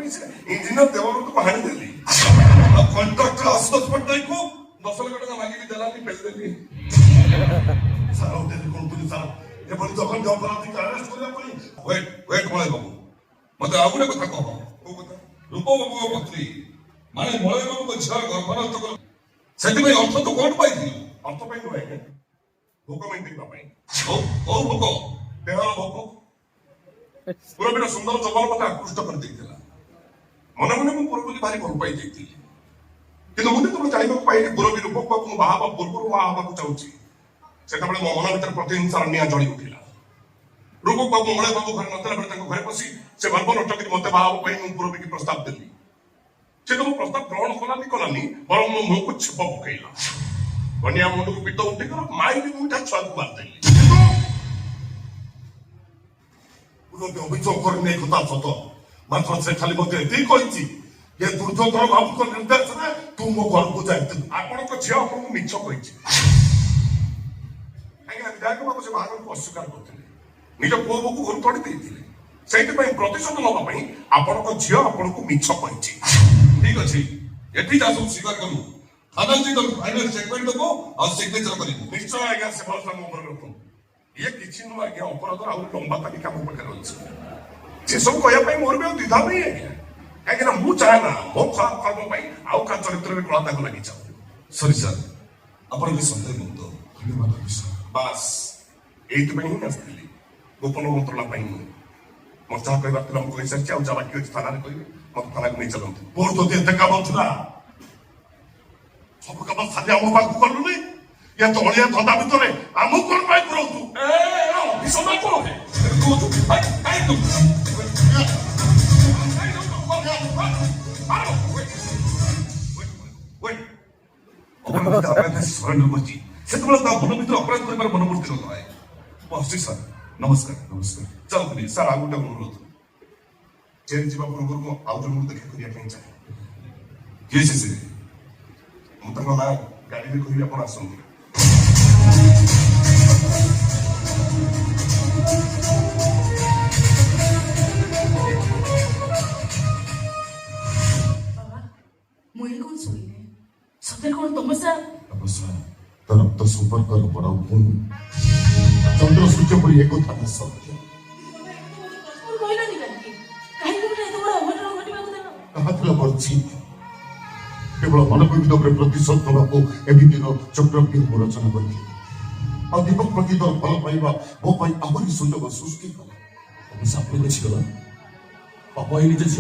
engineer देवरू को हाणी देली कॉन्ट्रॅक्टर आशुतोष पटनायक को 10 लाख टका मागिली देलानी पेल देली सारा होते कोण तुम्ही सारा हे पण जखन जॉब कराती अरेस्ट करिया पई वेट मळे बाबू मते आउ गोटे कथा कह को कथा रूप बाबू पत्री माने मळे बाबू को झर घर नष्ट कर सेति में अर्थ तो कोन पाई थी अर्थ पाई नुहे के भोक मेंटेन पाई ओ भोक देहर भोक पूरा सुंदर जबान मत आकृष्ट कर देइथिला मन मन मु पूर्व भारी भल पाई देइथिली किंतु मुझे तुम जानिबा पाई पूर्व रूप बाबू बाबा पूर्व बाबा को चाहूची सेटा बळे मन भीतर प्रतिहिंसा निया जळी उठिला रूप बाबू मळे बाबू घर नतला बळे ताको घरे पसी से बर्बन अटकी मते बाबा पाई मु पूर्व की प्रस्ताव देली से तो प्रस्ताव ग्रहण कलानी बर मो मुह को छिप पकैला बनिया मुंड को पितो उठे कर माई भी मुठा छुआ को मार देली उन्होंने अभियोग करने कथा सत मात्र से खाली मत एति कहिछि ये दुर्योधन बाबू को निर्देश रे तू मो घर को जाइते आपण को झियो आपण को मिछ कहिछि आगे विधायक बाबू से बाहर को अस्वीकार करथिले निज पुओ को घर तोड़ी देथिले सेति पई प्रतिशोध नबा पई आपण को झियो आपण को मिछ कहिछि ठीक अछि एति जासु स्वीकार करू थाना जी तो फाइनल स्टेटमेंट दबो और सिग्नेचर करिबो निश्चय आगे से भरोसा मो पर रखो ये किछि नु आगे अपराध आउ लंबा तालिका मो पर अछि से सब कहया पई मोर बे दिधा नहीं है काहे ना मु चाहे ना मो खराब काम पई आउ का चरित्र रे कलाता को लागि जाऊ सॉरी सर अपन के संदेह मुक्त धन्यवाद सर बस एत में ही नस्तली गोपन मंत्रणा पई मो चाह कहबा तला मो कहि सर चाउ जाबा कि थाना रे कहबे मो थाना को नहीं चलंतु बोर तो ते का बंतला सब का बस साले हम बात करलु नहीं या तो अलिया धंदा भितरे आमु कोन पाई करंतु ए विसमा को है तू आई तू नमस्कार नमस्कार चल सर आ गोटे अनुरोध जेल जीवा पूर्व आउ जन देखा करिया चाहे किए से मुझे ना गाड़ी में कह आप आसନ୍ତୁ मुझे कौन सोइले सते कौन तमसा तपस्या तो रक्त संपर्क कर बड़ा भूल चंद्र सूर्य पर एक था सत्य कोइला निकाली काहे को तो बड़ा अघटन घटिबा को देना कहा थला परछि केवल मनोविद प्रतिशोध को एमितिर चक्रव्यूह रचना करथिले और दीपक प्रति तो फल पाइबा वो पाई आहुरी सुंदर सृष्टि कला सब सापले गला पापा निज